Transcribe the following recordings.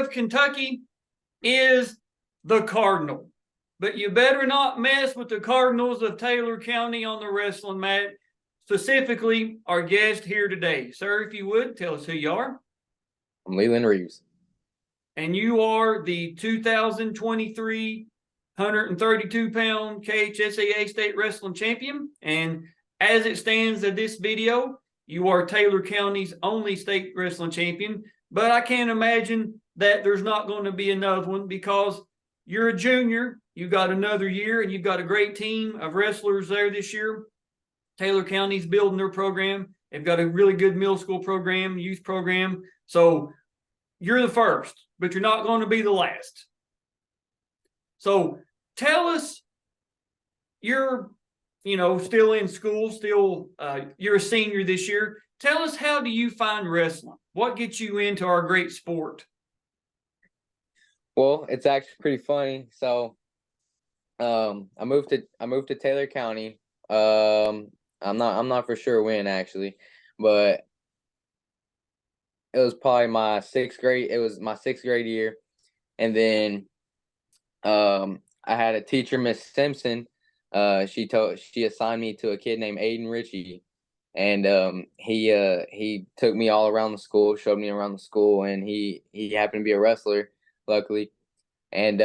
of Kentucky is the Cardinal. But you better not mess with the Cardinals of Taylor County on the wrestling mat, specifically our guest here today. Sir, if you would, tell us who you are. I'm Leland Reeves. And you are the 2023 132-pound KHSAA State Wrestling Champion. And as it stands in this video, you are Taylor County's only state wrestling champion. But I can't imagine that there's not going to be another one because you're a junior. You've got another year, and you've got a great team of wrestlers there this year. Taylor County's building their program. They've got a really good middle school program, youth program. So you're the first, but you're not going to be the last. So tell us, you're, still in school, you're a senior this year. Tell us, how do you find wrestling? What gets you into our great sport? Well, it's actually pretty funny. So, I moved to Taylor County. I'm not for sure when actually, but it was probably my sixth grade. It was my sixth grade year, and then I had a teacher, Miss Simpson. She assigned me to a kid named Aiden Ritchie, and he took me all around the school, showed me around the school, and he happened to be a wrestler, luckily. And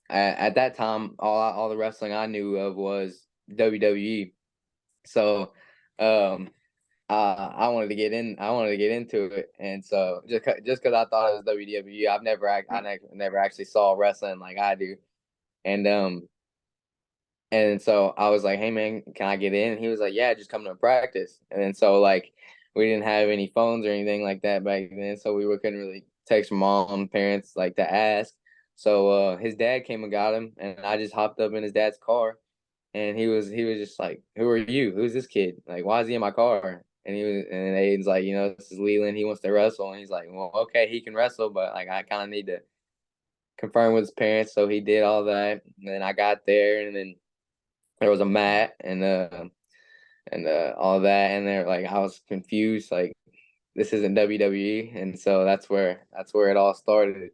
at that time, all the wrestling I knew of was WWE. So I wanted to get into it, and so just because I thought it was WWE, I never actually saw wrestling like I do, and so I was like, hey man, can I get in? And he was like, yeah, just come to practice. And then so like we didn't have any phones or anything like that back then, so we couldn't really text mom, parents like to ask. So his dad came and got him, and I just hopped up in his dad's car, and he was just like, who are you? Who's this kid? Like, why is he in my car? And Aiden's like, this is Leland. He wants to wrestle. And he's like, well, okay, he can wrestle, but like I kind of need to confirm with his parents. So he did all that, and then I got there, and then there was a mat and all that, and there like I was confused, like this isn't WWE, and so that's where it all started.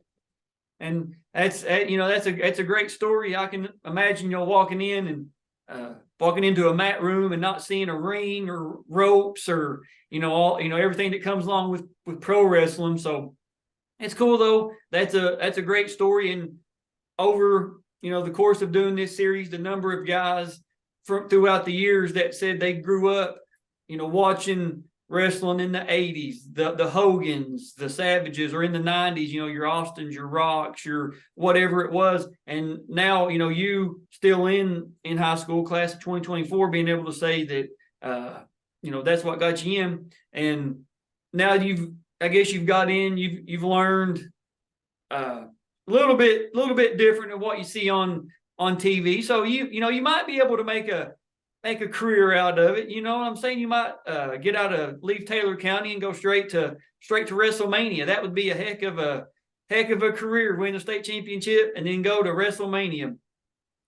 And that's a great story. I can imagine walking in and walking into a mat room and not seeing a ring or ropes or everything that comes along with pro wrestling. So it's cool though. That's a great story. And over the course of doing this series, the number of guys throughout the years that said they grew up watching wrestling in the 80s, the Hogans, the Savages, or in the 90s, your Austins, your Rocks, your whatever it was. And now, you still in high school, class of 2024, being able to say that, that's what got you in. And now I guess you've got in, you've learned a little bit different of what you see on TV. So you might be able to make a career out of it. You know what I'm saying? You might leave Taylor County and go straight to WrestleMania. That would be a heck of a career, win the state championship and then go to WrestleMania.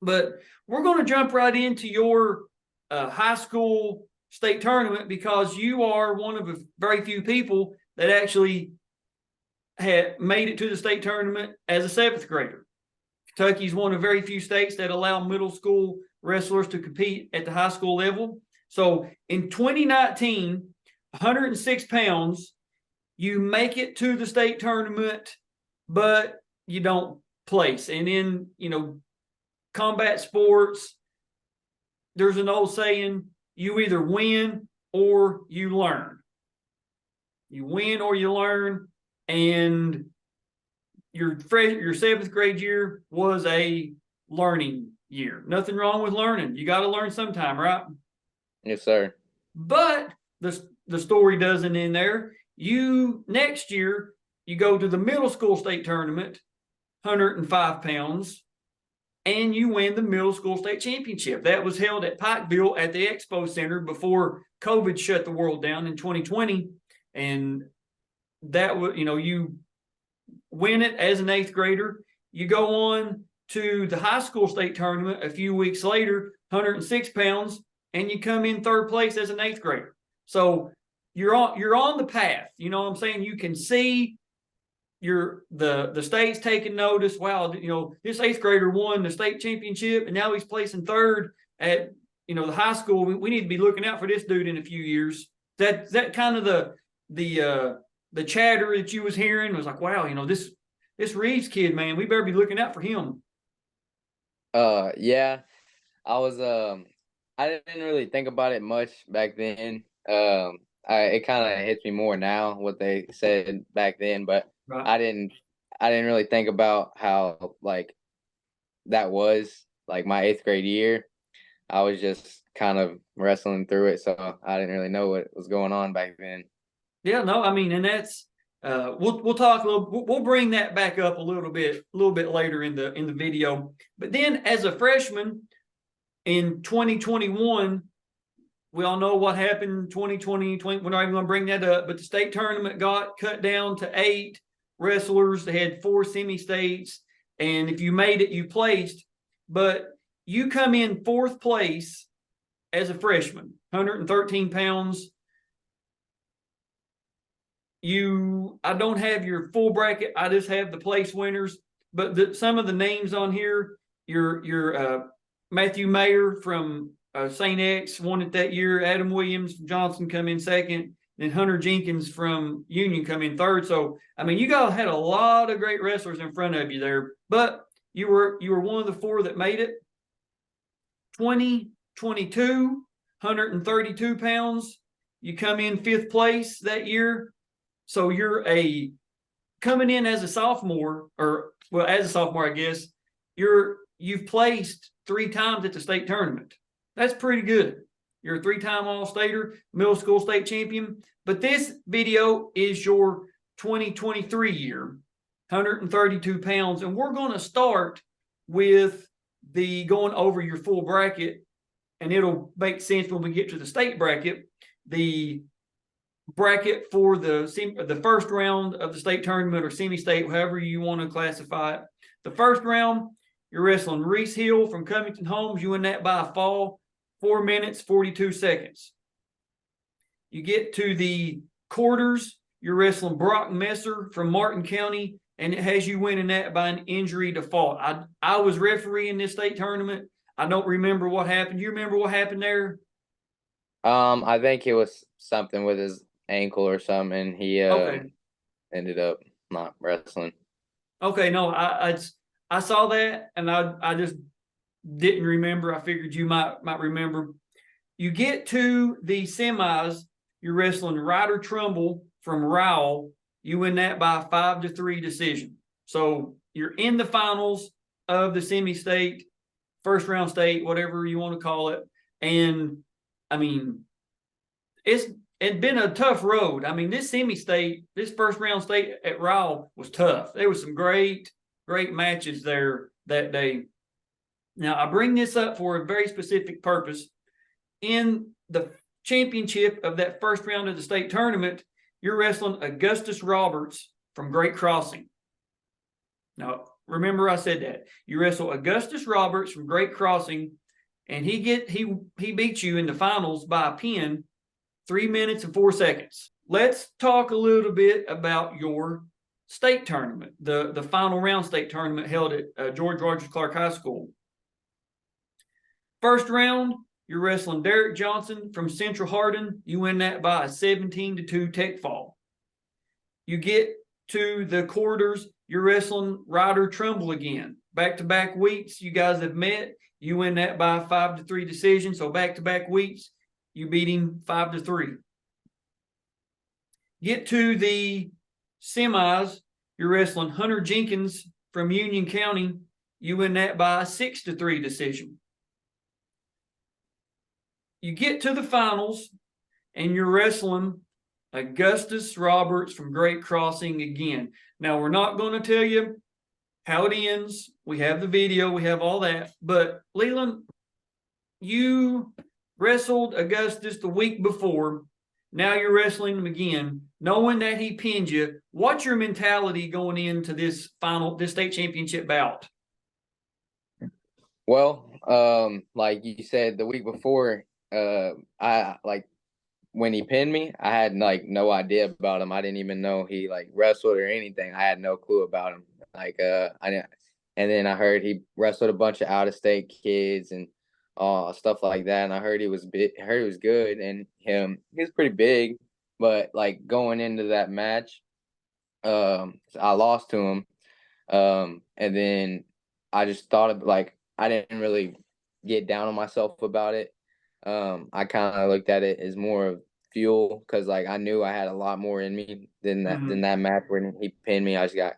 But we're going to jump right into your high school state tournament, because you are one of the very few people that actually had made it to the state tournament as a seventh grader. Kentucky is one of very few states that allow middle school wrestlers to compete at the high school level. So in 2019, 106 pounds, you make it to the state tournament, but you don't place. And in, combat sports, there's an old saying, you either win or you learn. You win or you learn. And your seventh grade year was a learning year. Nothing wrong with learning. You got to learn sometime, right? Yes, sir. But the story doesn't end there. Next year, you go to the middle school state tournament, 105 pounds, and you win the middle school state championship. That was held at Pikeville at the Expo Center before COVID shut the world down in 2020. And that was, you win it as an eighth grader. You go on to the high school state tournament a few weeks later, 106 pounds, and you come in third place as an eighth grader. So you're on the path. You know what I'm saying? You can see the state's taking notice. Wow, this 8th grader won the state championship, and now he's placing 3rd at the high school. We need to be looking out for this dude in a few years. That kind of the chatter that you was hearing was like, wow, this Reeves kid, man, we better be looking out for him. Yeah, I was I didn't really think about it much back then. It kind of hits me more now what they said back then, but Right. I didn't really think about how like that was like my 8th grade year. I was just kind of wrestling through it, so I didn't really know what was going on back then. Yeah, no, I mean, and that's we'll talk a little. We'll bring that back up a little bit later in the video. But then, as a freshman in 2021, we all know what happened in 2020. We're not even going to bring that up. But the state tournament got cut down to 8 wrestlers. They had 4 semi-states, and if you made it, you placed. But you come in 4th place as a freshman, 113 pounds. I don't have your full bracket. I just have the place winners. But some of the names on here, your Matthew Mayer from St. X won it that year. Adam Williams from Johnson come in 2nd. Then Hunter Jenkins from Union come in 3rd. So, I mean, you guys had a lot of great wrestlers in front of you there. But you were one of the 4 that made it. 2022, 132 pounds. You come in 5th place that year. So you're coming in as a sophomore, as a sophomore, I guess, you've placed 3 times at the state tournament. That's pretty good. You're a 3-time All-Stater, middle school state champion. But this video is your 2023 year, 132 pounds. And we're going to start with going over your full bracket, and it'll make sense when we get to the state bracket. The bracket for the first round of the state tournament or semi-state, however you want to classify it. The first round, you're wrestling Reese Hill from Covington Homes. You win that by a fall, 4 minutes, 42 seconds. You get to the quarters, you're wrestling Brock Messer from Martin County, and it has you winning that by an injury default. I was refereeing this state tournament. I don't remember what happened. You remember what happened there? I think it was something with his ankle or something, and he ended up not wrestling. Okay, no, I saw that, and I just didn't remember. I figured you might remember. You get to the semis, you're wrestling Ryder Trumbull from Rowell. You win that by a 5-3 decision. So you're in the finals of the semi-state, first round state, whatever you want to call it. And I mean, it's been a tough road. I mean, this semi-state, this first round state at Rowell was tough. There was some great matches there that day. Now, I bring this up for a very specific purpose. In the championship of that first round of the state tournament, you're wrestling Augustus Roberts from Great Crossing. Now, remember I said that. You wrestle Augustus Roberts from Great Crossing, and he beats you in the finals by a pin, 3 minutes and 4 seconds. Let's talk a little bit about your state tournament, the final round state tournament held at George Rogers Clark High School. First round, you're wrestling Derek Johnson from Central Hardin. You win that by a 17-2 tech fall. You get to the quarters, you're wrestling Ryder Trumbull again. Back-to-back weeks, you guys have met. You win that by a 5-3 decision. So back-to-back weeks, you beat him 5-3. Get to the semis, you're wrestling Hunter Jenkins from Union County. You win that by a 6-3 decision. You get to the finals, and you're wrestling Augustus Roberts from Great Crossing again. Now, we're not going to tell you how it ends. We have the video. We have all that. But, Leland, you wrestled Augustus the week before. Now you're wrestling him again, knowing that he pinned you. What's your mentality going into this state championship bout? Well, like you said, the week before, I when he pinned me, I had like no idea about him. I didn't even know he like wrestled or anything. I had no clue about him. Like I didn't, and then I heard he wrestled a bunch of out of state kids and stuff like that. And I heard he was heard he was good, and he was pretty big. But like going into that match, I lost to him. And then I just thought of like I didn't really get down on myself about it. I kind of looked at it as more of fuel because like I knew I had a lot more in me than that match when he pinned me. I just got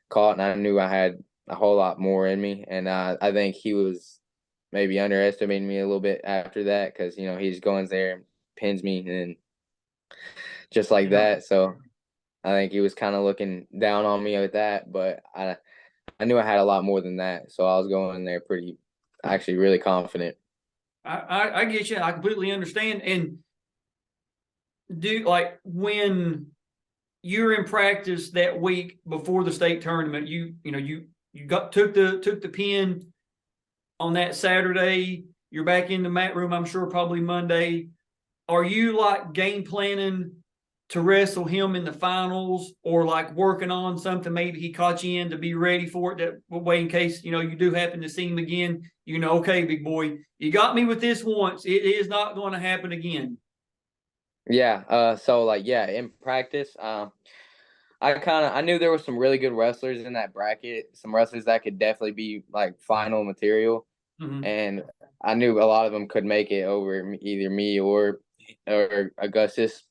caught, and I knew I had a whole lot more in me. And I think he was maybe underestimating me a little bit after that because he just goes there and pins me and just like that. So I think he was kind of looking down on me with that, but I knew I had a lot more than that, so I was going in there actually really confident. I get you. I completely understand. And like when you're in practice that week before the state tournament, you took the pin on that Saturday. You're back in the mat room, I'm sure, probably Monday. Are you like game planning to wrestle him in the finals, or like working on something maybe he caught you in to be ready for it, that way in case you do happen to see him again, okay, big boy, you got me with this once, it is not going to happen again? Yeah, so like in practice, I knew there were some really good wrestlers in that bracket, some wrestlers that could definitely be like final material. And I knew a lot of them could make it over either me or Augustus.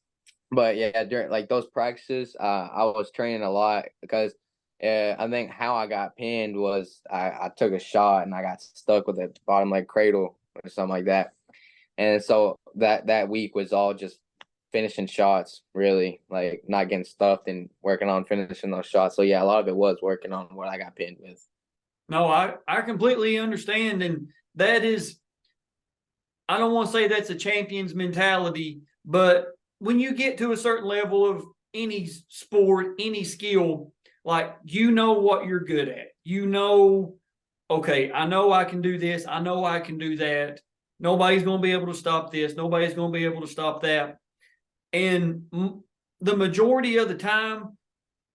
But yeah, during like those practices, I was training a lot because I think how I got pinned was I took a shot and I got stuck with a bottom leg cradle or something like that. And so that week was all just finishing shots, really, like not getting stuffed and working on finishing those shots. So yeah, a lot of it was working on what I got pinned with. No, I completely understand. And that is, I don't want to say that's a champion's mentality, but when you get to a certain level of any sport, any skill, like what you're good at. Okay, I know I can do this. I know I can do that. Nobody's going to be able to stop this. Nobody's going to be able to stop that. And the majority of the time,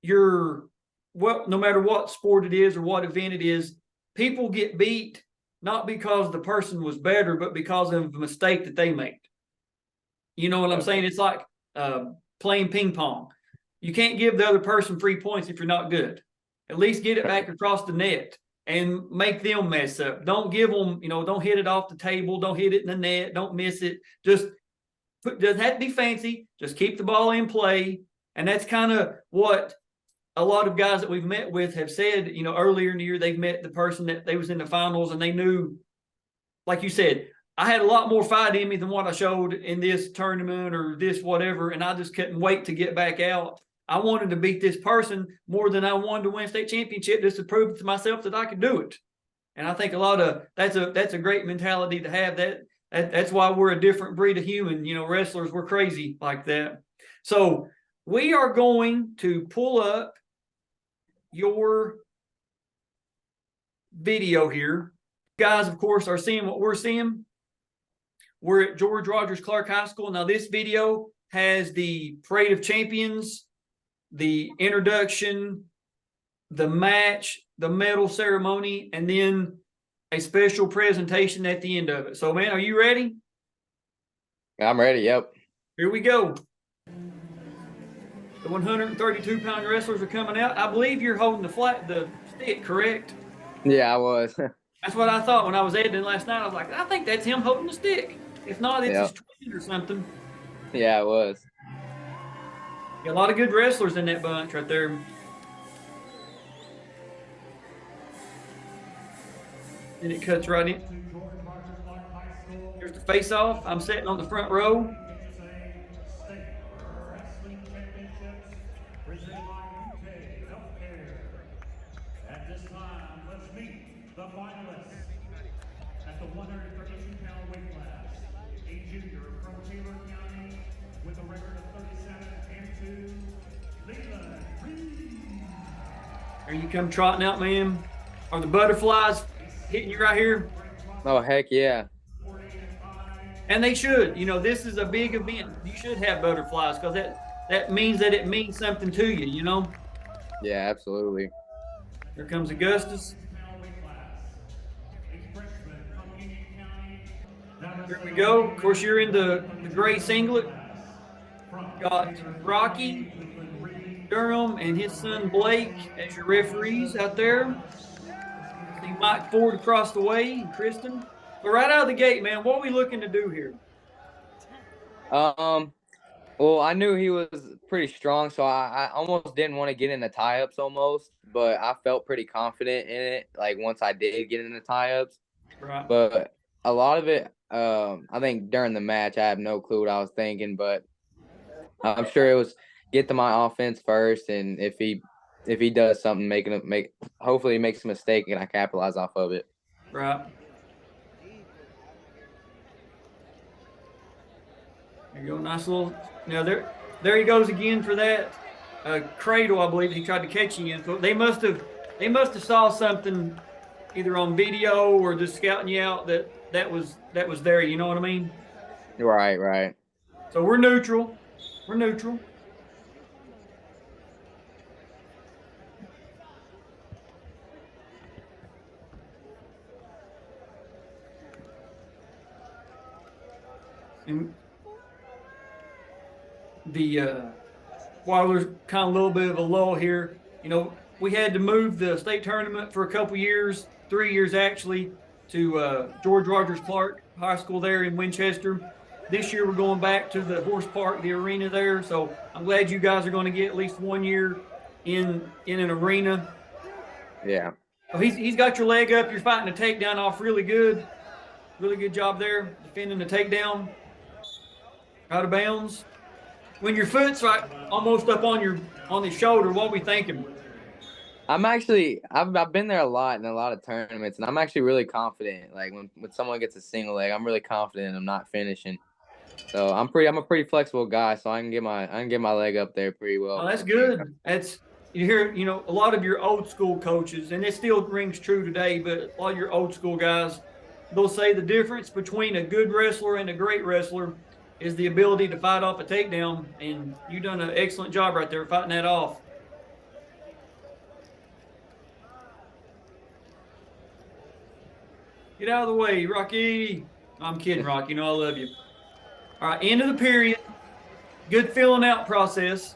no matter what sport it is or what event it is, people get beat not because the person was better, but because of a mistake that they made. You know what I'm saying? It's like playing ping pong. You can't give the other person free points if you're not good. At least get it back across the net and make them mess up. Don't give them, don't hit it off the table. Don't hit it in the net. Don't miss it. Doesn't have to be fancy. Just keep the ball in play. And that's kind of what a lot of guys that we've met with have said, earlier in the year, they've met the person that they was in the finals and they knew, like you said, I had a lot more fight in me than what I showed in this tournament or this whatever, and I just couldn't wait to get back out. I wanted to beat this person more than I wanted to win a state championship, just to prove to myself that I could do it. And I think that's a great mentality to have. That's why we're a different breed of human. Wrestlers, we're crazy like that. So we are going to pull up your video here. You guys, of course, are seeing what we're seeing. We're at George Rogers Clark High School. Now, this video has the Parade of Champions, the introduction, the match, the medal ceremony, and then a special presentation at the end of it. So, man, are you ready? I'm ready, yep. Here we go. The 132-pound wrestlers are coming out. I believe you're holding the stick, correct? Yeah, I was. That's what I thought when I was editing last night. I was like, I think that's him holding the stick. If not, it's his twin or something. Yeah, it was. Got a lot of good wrestlers in that bunch right there. And it cuts right in. Here's the face-off. I'm sitting on the front row. At this time, let's meet the finalists. At the 132-pound weight class, a junior from Taylor County with a record of 37-2, Leland Reeves. Here you come trotting out, man. Are the butterflies hitting you right here? Oh, heck yeah. And they should. This is a big event. You should have butterflies because that means that it means something to you. Yeah, absolutely. Here comes Augustus. Here we go. Of course, you're in the gray singlet. Got Rocky Durham and his son Blake as your referees out there. See Mike Ford across the way and Kristen. But right out of the gate, man, what are we looking to do here? Well, I knew he was pretty strong, so I almost didn't want to get in the tie-ups almost, but I felt pretty confident in it, like once I did get in the tie-ups. Right. But a lot of it, I think during the match, I have no clue what I was thinking, but I'm sure it was get to my offense first, and if he does something, hopefully he makes a mistake and I capitalize off of it. Right. There you go, nice little. Now there he goes again for that cradle. I believe he tried to catch you in. So they must have saw something either on video or just scouting you out that was there. You know what I mean? Right. So we're neutral. We're neutral. And while there's kind of a little bit of a lull here, we had to move the state tournament for a couple years, 3 years actually, to George Rogers Clark High School there in Winchester. This year we're going back to the horse park, the arena there. So I'm glad you guys are going to get at least 1 year in an arena. Yeah. So he's got your leg up. You're fighting a takedown off really good. Really good job there, defending the takedown. Out of bounds. When your foot's right almost up on the shoulder, what are we thinking? I've been there a lot in a lot of tournaments, and I'm actually really confident. Like when someone gets a single leg, I'm really confident I'm not finishing. So I'm a pretty flexible guy, so I can get my leg up there pretty well. Oh, that's good. You hear, a lot of your old school coaches, and it still rings true today, but a lot of your old school guys, they'll say the difference between a good wrestler and a great wrestler is the ability to fight off a takedown, and you've done an excellent job right there fighting that off. Get out of the way, Rocky. I'm kidding, Rocky. I love you. All right, end of the period. Good filling out process.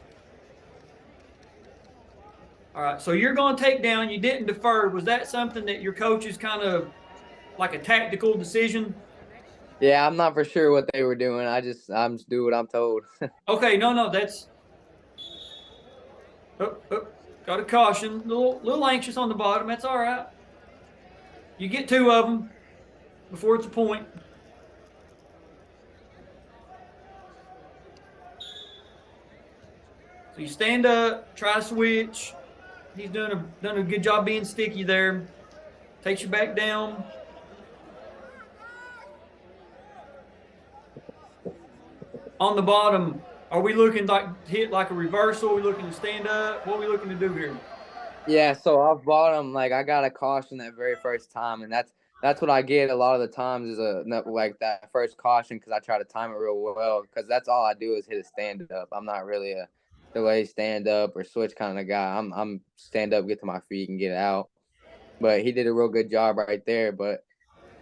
All right, so you're going to take down. You didn't defer. Was that something that your coaches kind of like a tactical decision? Yeah, I'm not for sure what they were doing. I'm just do what I'm told. Okay, no, that's. Got a caution. Little anxious on the bottom. That's all right. You get 2 of them before it's a point. So you stand up, try to switch. He's done a good job being sticky there. Takes you back down. On the bottom, are we looking like hit like a reversal? Are we looking to stand up? What are we looking to do here? Yeah, so off bottom, like I got a caution that very first time, and that's what I get a lot of the times is like that first caution because I try to time it real well because that's all I do is hit a stand up. I'm not really a delay stand up or switch kind of guy. I'm stand up, get to my feet, and get out. But he did a real good job right there. But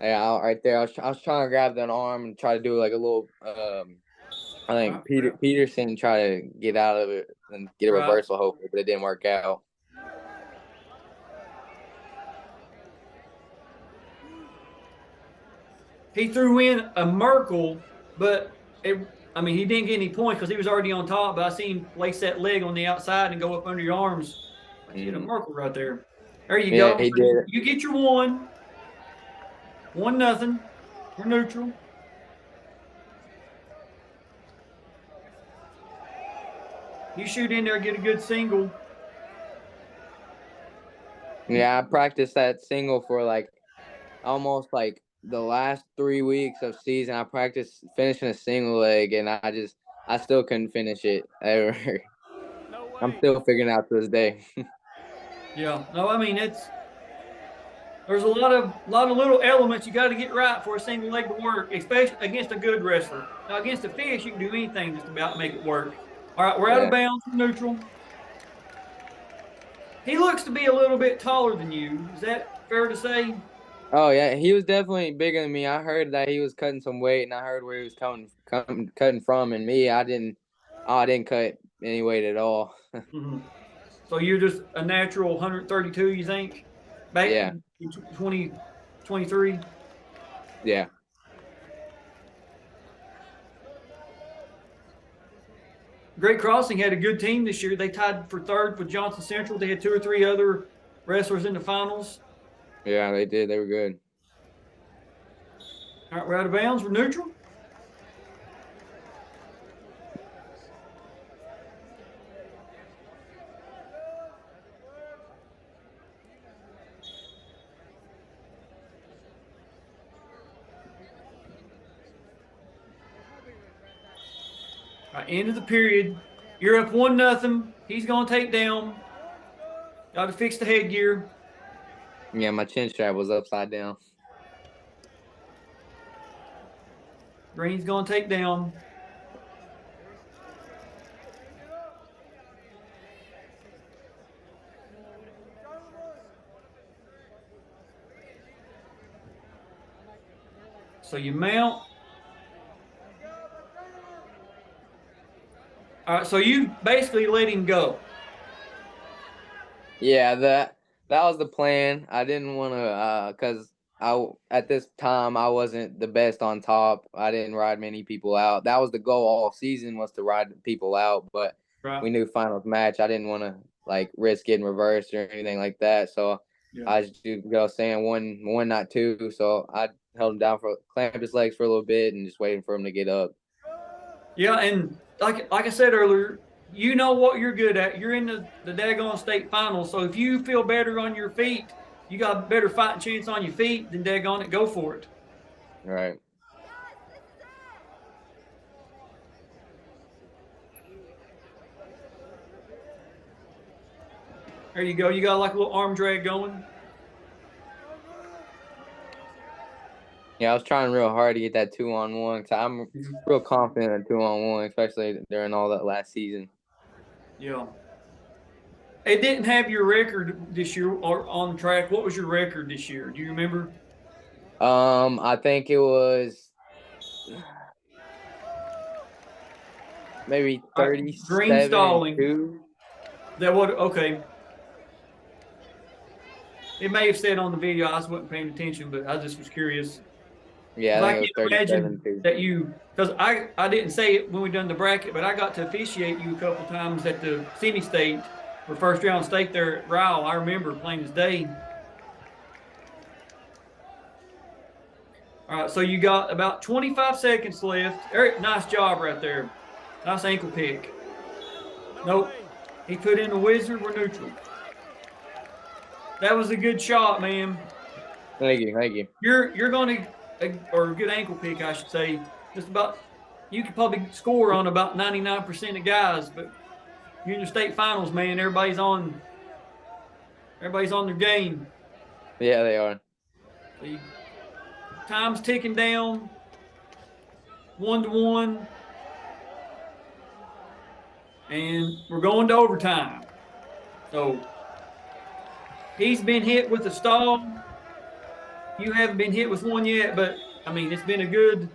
yeah, right there, I was trying to grab that arm and try to do like a little. I think Peterson tried to get out of it and get a reversal, hopefully, but it didn't work out. He threw in a Merkel, but he didn't get any points because he was already on top. But I seen him place that leg on the outside and go up under your arms. He hit a Merkel right there. There you go. He did. You get your 1. 1-0. We're neutral. You shoot in there, get a good single. Yeah, I practiced that single for like almost like the last 3 weeks of season. I practiced finishing a single leg, and I still couldn't finish it ever. I'm still figuring it out to this day. Yeah, no, it's There's a lot of little elements you got to get right for a single leg to work, especially against a good wrestler. Now against a fish, you can do anything just about to make it work. All right, we're out of Yeah. bounds from neutral. He looks to be a little bit taller than you. Is that fair to say? Oh yeah, he was definitely bigger than me. I heard that he was cutting some weight, and I heard where he was cutting from. And me, I didn't cut any weight at all. Mm-hmm. So you're just a natural 132, you think? Back Yeah. 2023? Yeah. Great Crossing had a good team this year. They tied for third with Johnson Central. They had 2 or 3 other wrestlers in the finals. Yeah, they did. They were good. All right, we're out of bounds. We're neutral. All right, end of the period. You're up 1-0. He's going to take down. Got to fix the headgear. Yeah, my chin strap was upside down. Green's going to take down. So you mount. All right, so you basically let him go. Yeah, that was the plan. I didn't want to, cause at this time I wasn't the best on top. I didn't ride many people out. That was the goal all season, was to ride people out. But we knew finals match, I didn't want to like risk getting reversed or anything like that. So I just saying one, not two. So I held him down clamped his legs for a little bit and just waiting for him to get up. Yeah, and like I said earlier, you know what you're good at. You're in the daggone state finals. So if you feel better on your feet, you got a better fighting chance on your feet, then daggone it, go for it. All right. There you go. You got like a little arm drag going. Yeah, I was trying real hard to get that 2-on-1 because I'm real confident in 2-on-1, especially during all that last season. Yeah. It didn't have your record this year or on track. What was your record this year? Do you remember? I think it was maybe 37. Green stalling. That what? Okay. It may have said on the video. I wasn't paying attention, but I just was curious. Yeah, I think it was 37. That you, because I didn't say it when we done the bracket, but I got to officiate you a couple times at the semi-state for first round state there at Ryle. I remember plain as day. All right, so you got about 25 seconds left. Eric, nice job right there. Nice ankle pick. Nope. He put in the wizard. We're neutral. That was a good shot, man. Thank you. You're going to, or a good ankle pick, I should say. Just about, you could probably score on about 99% of guys, but you're in your state finals, man. Everybody's on their game. Yeah, they are. Time's ticking down. 1-1. And we're going to overtime. So he's been hit with a stall. You haven't been hit with one yet, but I mean, it's been a good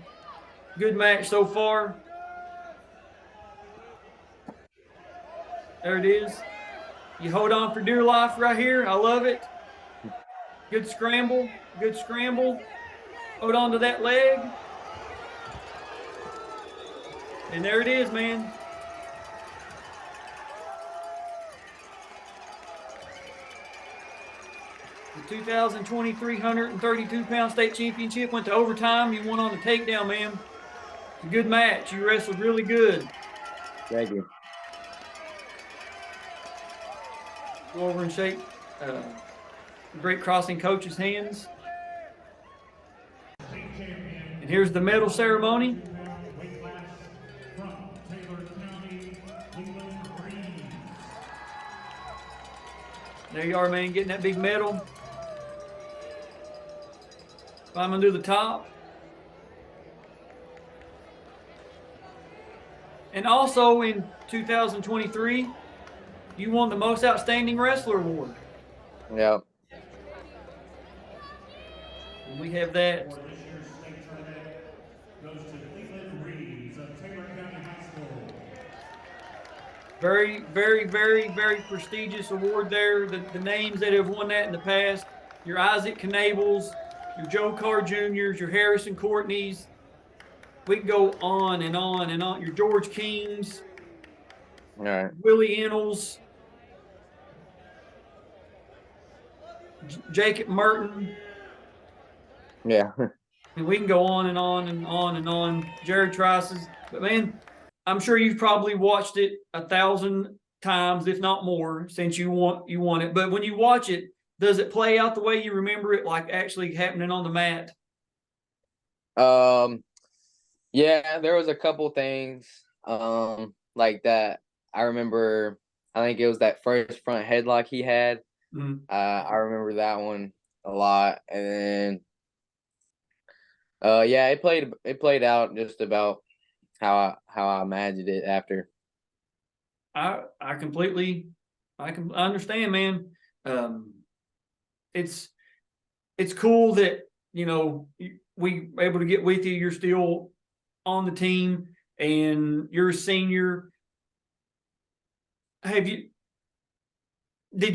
match so far. There it is. You hold on for dear life right here. I love it. Good scramble. Hold on to that leg. And there it is, man. The 2023 132-pound state championship went to overtime. You won on the takedown, man. It's a good match. You wrestled really good. Thank you. Go over and shake the Great Crossing coach's hands. And here's the medal ceremony. There you are, man, getting that big medal. climbing to the top. And also in 2023, you won the Most Outstanding Wrestler Award. Yep. And we have that. For this year's state tournament goes to Leland Reeves of Taylor County High School. Very, very, very, very prestigious award there. The names that have won that in the past, your Isaac Knables, your Joe Carr Juniors, your Harrison Courtneys. We can go on and on and on. Your George Kings, All right. Willie Ennels, Jacob Merton. Yeah. And we can go on and on and on and on. Jared Trice's. But man, I'm sure you've probably watched it 1,000 times, if not more, since you won it. But when you watch it, does it play out the way you remember it, like actually happening on the mat? Yeah, there was a couple things like that. I remember, I think it was that first front headlock he had. Mm. I remember that one a lot. And then yeah, it played out just about how I imagined it after. I can understand, man. It's cool that, you know, we were able to get with you. You're still on the team and you're a senior. Did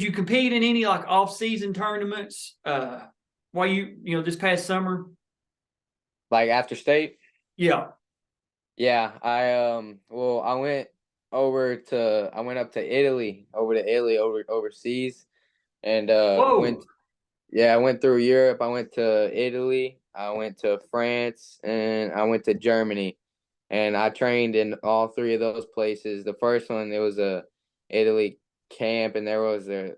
you compete in any like off-season tournaments while you this past summer? Like after state? Yeah. Yeah, I went up to Italy, overseas, and Whoa. I went through Europe. I went to Italy, I went to France, and I went to Germany, and I trained in all three of those places. The first one, it was a Italy camp, and there was a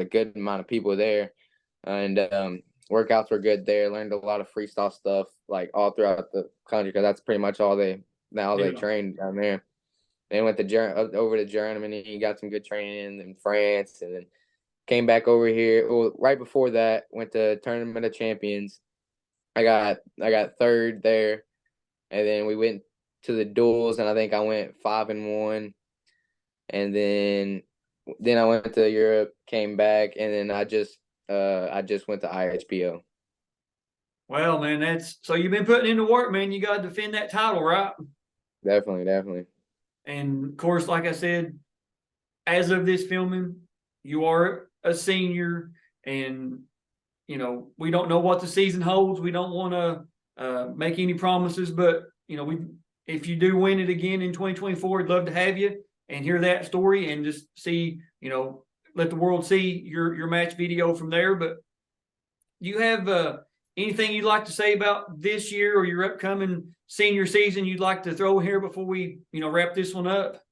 good amount of people there, and workouts were good there. Learned a lot of freestyle stuff like all throughout the country because that's pretty much all they trained down there. Then went over to Germany, got some good training in France, and then came back over here. Well, right before that, went to Tournament of Champions. I got third there, and then we went to the duels, and I think I went 5-1. And then I went to Europe, came back, and then I just went to IHPO. Well, man, so you've been putting in the work, man. You got to defend that title, right? Definitely. And of course, like I said, as of this filming, you are a senior, and we don't know what the season holds. We don't want to make any promises, but if you do win it again in 2024, I'd love to have you and hear that story and just see, let the world see your match video from there. But do you have anything you'd like to say about this year or your upcoming senior season you'd like to throw here before we, wrap this one up?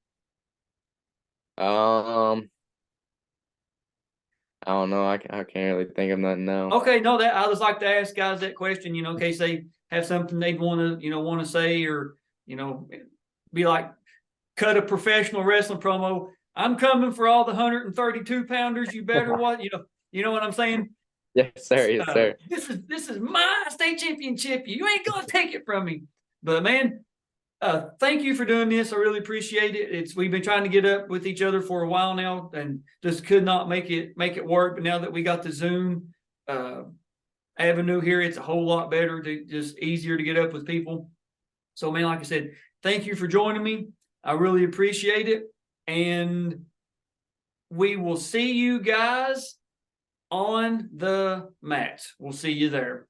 I don't know. I can't really think of nothing now. Okay, no, I just like to ask guys that question, in case they have something they'd want to say, or be like, cut a professional wrestling promo. I'm coming for all the 132 pounders. You better what you know what I'm saying? Yes, sir. Yes, sir. This is my state championship. You ain't gonna take it from me. But man, thank you for doing this. I really appreciate it. We've been trying to get up with each other for a while now, and just could not make it work. But now that we got the Zoom avenue here, it's a whole lot better, just easier to get up with people. So man, like I said, thank you for joining me. I really appreciate it. And we will see you guys on the mat. We'll see you there.